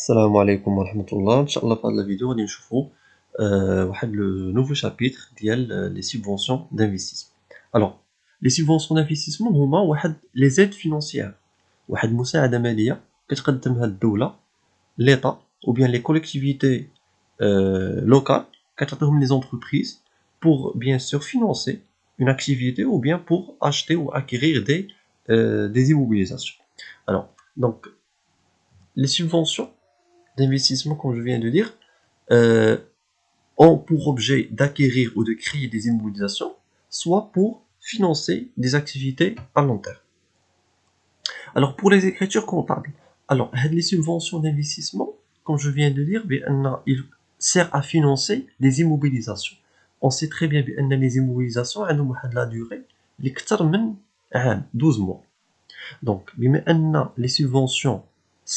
السلام عليكم ورحمة الله. إن شاء الله في هاد الفيديو غادي نشوفو واحد لو نوفو شابيتر ديال لي سوبفونسيون دانفستيسمون. الوغ لي سوبفونسيون دانفستيسمون هما واحد لي زيد فينونسيير، واحد مساعدة مالية كتقدمها الدولة ليطا ou bien les collectivités locales كتعطيهم les entreprises pour bien sûr financer une activité ou bien pour acheter ou acquérir des immobilisations. Alors donc les subventions d'investissement, comme je viens de dire, ont pour objet d'acquérir ou de créer des immobilisations, soit pour financer des activités à long terme. Alors, pour les écritures comptables, alors, les subventions d'investissement, comme je viens de dire, il sert à financer des immobilisations. On sait très bien que les immobilisations ont la durée de 12 mois. Donc, les subventions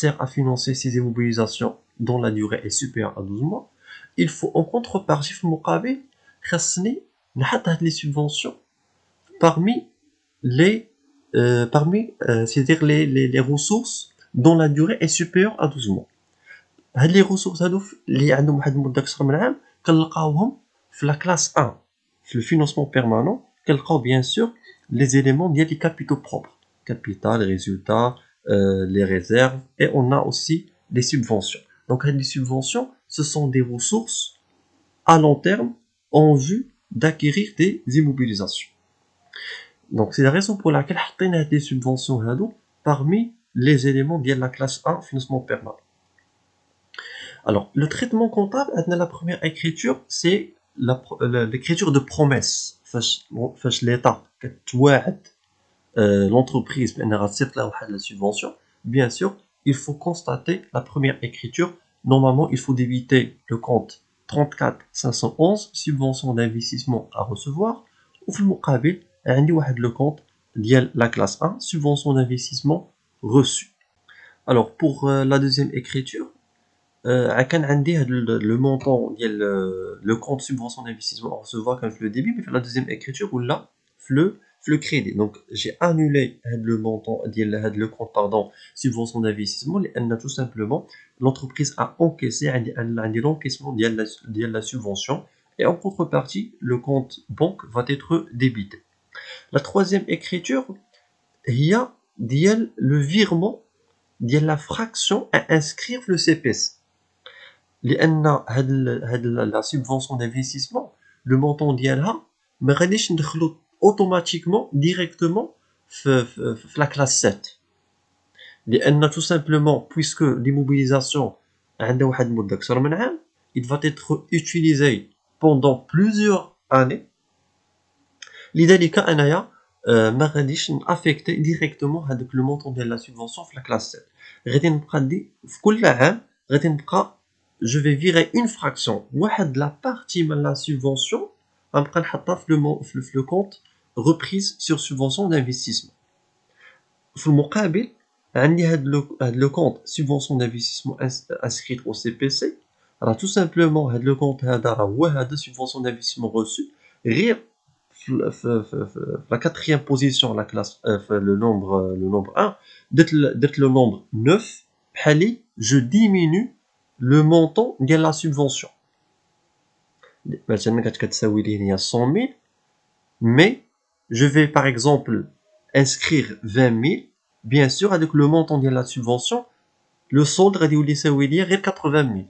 servent à financer ces immobilisations dont la durée est supérieure à 12 mois. Il faut en contrepartie, les subventions parmi c'est-à-dire les ressources dont la durée est supérieure à 12 mois. Les ressources اللي عندهم واحد المدة أكثر من عام كنلقاوهم في la classe 1 في le financement permanent. كنلقاو bien sûr les éléments ديال les capitaux propres, capital, résultats, les réserves, et on a aussi les subventions. Donc les subventions, ce sont des ressources à long terme en vue d'acquérir des immobilisations. Donc c'est la raison pour laquelle on a des subventions parmi les éléments de la classe 1 financement permanent. Alors le traitement comptable, la première écriture, c'est l'écriture de promesse. فاش l'État كتواعد l'entreprise بأنها غتصيفط لها واحد la subvention, bien sûr, il faut constater la première écriture. Normalement, il faut débiter le compte 34 511 subvention d'investissement à recevoir, ou في المقابل عندي واحد le compte ديال la classe 1 subvention d'investissement reçu. Alors pour la deuxième écriture, كان عندي le montant ديال le compte subvention d'investissement à recevoir quand je le débit, mais la deuxième écriture ou là le crédit. Donc j'ai annulé le montant le compte subvention d'investissement لأن tout simplement l'entreprise a encaissé l'encaissement de la subvention, et en contrepartie le compte banque va être débité. La troisième écriture, il y a le virement de la fraction à inscrire le CPS. لأن la subvention d'investissement, le montant ديالها ما غاديش ندخلو automatiquement directement في la classe 7. لأن tout simplement, puisque l'immobilisation عندها واحد المدة أكثر من عام, il va être utilisé pendant plusieurs années. لذلك أنايا ما غاديش affecter directement هذاك le montant ديال la subvention في la classe 7. غادي نبقى ندي في كل عام غادي نبقى je vais virer une fraction واحد la partie de la subvention غنبقى نحطها في le compte reprise sur subvention d'investissement. في المقابل عندي هاد le compte subvention d'investissement inscrit au CPC. Alors tout simplement هاد le compte هذا راه هو هذا subvention d'investissement reçu, غير la quatrième position la classe le nombre 1 درت le nombre 9 بحالي je diminue le montant de la subvention. مثلا كتساوي لي هنا 100 000, mais je vais par exemple inscrire 20 000. bien sûr avec le montant de la subvention le solde غادي يولي يساوي لي غير 80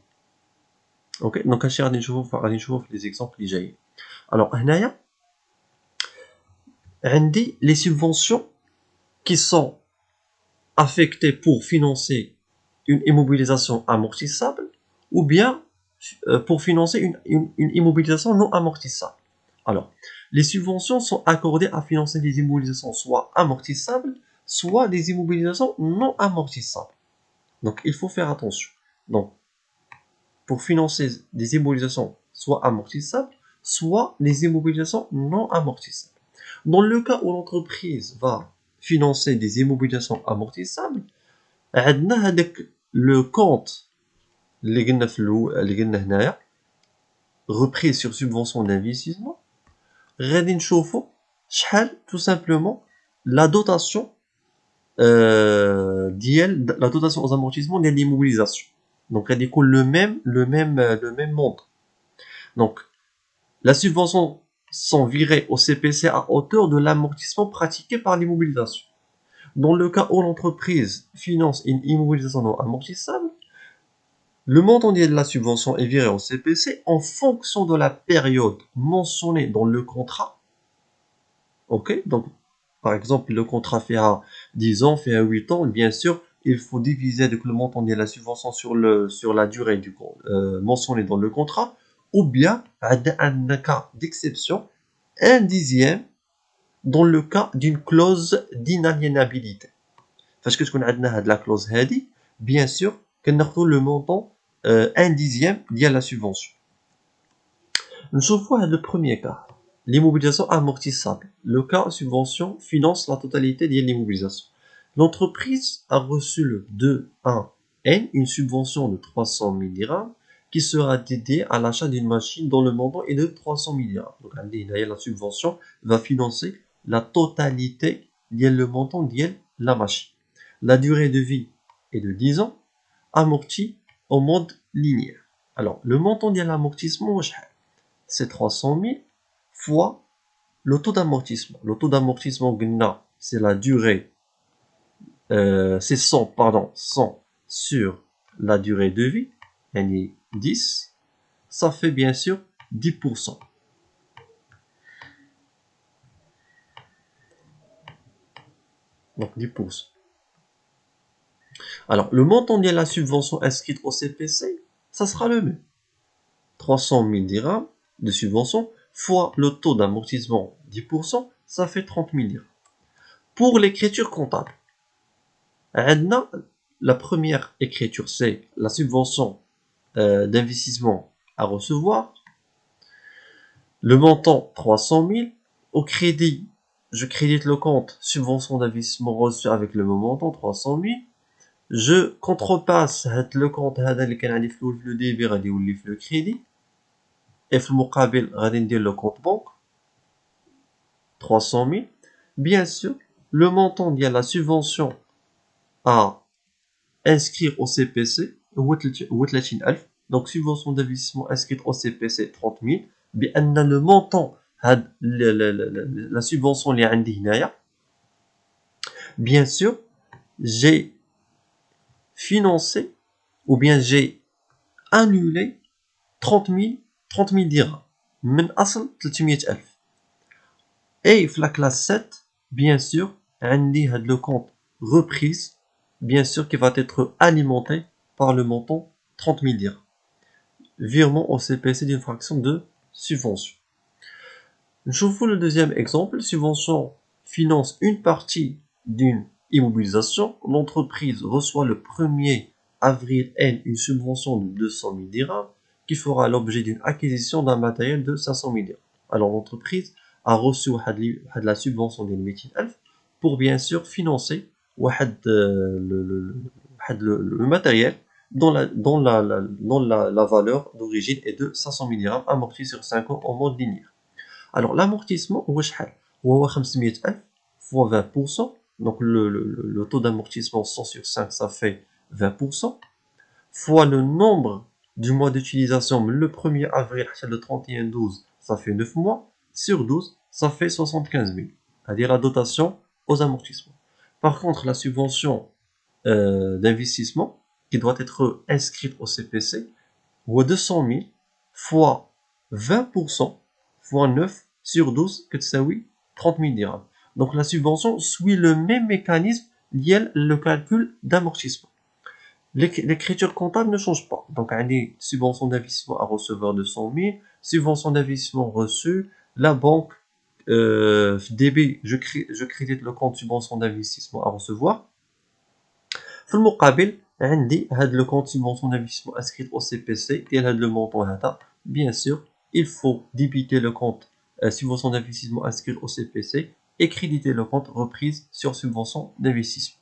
000. OK, donc هادشي غادي نشوفو في les exemples اللي جايين. alors هنايا عندي les subventions qui sont affectées pour financer une immobilisation amortissable ou bien pour financer une immobilisation non amortissable. Alors, les subventions sont accordées à financer des immobilisations soit amortissables, soit des immobilisations non amortissables. Donc, il faut faire attention. Donc, pour financer des immobilisations soit amortissables, soit des immobilisations non amortissables. Dans le cas où l'entreprise va financer des immobilisations amortissables, le compte اللي قلنا هنايا reprise sur subvention d'investissement, غادي نشوفو شحال tout simplement la dotation la dotation aux amortissements ديال l'immobilisation. Donc, elle découle le même montant. Donc, la subvention sont virées au CPC à hauteur de l'amortissement pratiqué par l'immobilisation. Dans le cas où l'entreprise finance une immobilisation non amortissable, le montant de la subvention est viré au CPC en fonction de la période mentionnée dans le contrat. Ok, donc par exemple, le contrat fait à 10 ans, fait à 8 ans, bien sûr, il faut diviser avec le montant de la subvention sur la durée mentionnée dans le contrat, ou bien, un cas d'exception, un dixième dans le cas d'une clause d'inaliénabilité. Parce que ce qu'on a la clause هذه, bien sûr, qu'on le montant un dixième de la subvention. نشوفوا le premier cas. L'immobilisation amortissable. Le cas subvention finance la totalité de l'immobilisation. L'entreprise a reçu le 2.1N une subvention de 300 000 dirhams qui sera dédiée à l'achat d'une machine dont le montant est de 300 000 dirhams. Donc, la subvention va financer la totalité le montant de la machine. La durée de vie est de 10 ans, amorti au mode linéaire. Alors, le montant de l'amortissement, c'est 300 000 fois le taux d'amortissement. Le taux d'amortissement, c'est la durée, c'est 100 sur la durée de vie, 10, ça fait bien sûr 10%. Donc 10%. Alors, le montant de la subvention inscrite au CPC, ça sera le même. 300 000 dirhams de subvention fois le taux d'amortissement 10%, ça fait 30 000 dirhams. Pour l'écriture comptable, la première écriture, c'est la subvention d'investissement à recevoir. Le montant 300 000. Au crédit, je crédite le compte subvention d'investissement reçu avec le même montant 300 000. Je contrepasse le compte اللي كان عندي في الديبي غادي يولي في le crédit. Et في المقابل غادي ندير le compte banque 300 000. Bien sûr, le montant de la subvention à inscrire au CPC هو 30,000. Donc subvention d'investissement inscrite au CPC 30 000. بأن le montant la subvention اللي عندي هنايا, bien sûr, j'ai financé ou bien j'ai annulé 30 000 dirhams من أصل 300,000. Et la classe 7, bien sûr, عندي هاد le compte reprise, bien sûr, qui va être alimenté par le montant 30 000 dirhams. Virement au CPC d'une fraction de subvention. Je vous le deuxième exemple. Subvention finance une partie d'une immobilisation. L'entreprise reçoit le 1er avril N une subvention de 200 000 dirhams qui fera l'objet d'une acquisition d'un matériel de 500 000 dirhams. Alors l'entreprise a reçu la subvention de 200 000 pour bien sûr financer le matériel dont la valeur d'origine est de 500 000 dirhams amorti sur 5 ans en mode linéaire. Alors l'amortissement, هو 500,000 fois 20%. Donc le taux d'amortissement 100 sur 5, ça fait 20%, fois le nombre du mois d'utilisation, le 1er avril le 31/12, ça fait 9 mois, sur 12, ça fait 75 000. C'est-à-dire la dotation aux amortissements. Par contre, la subvention d'investissement, qui doit être inscrite au CPC, ou 200 000 fois 20% fois 9 sur 12, que ça oui 30 000 dirhams. Donc la subvention suit le même mécanisme lié le calcul d'amortissement. L'écriture comptable ne change pas. Donc on a subvention d'investissement à recevoir de 100 000, subvention d'investissement reçue, la banque DB, je crédite le compte subvention d'investissement à recevoir. في المقابل عندي هاد le compte subvention d'investissement inscrit au CPC ديال هاد le montant هذا. Bien sûr, il faut débiter le compte subvention d'investissement inscrit au CPC et créditer le compte reprise sur subvention d'investissement.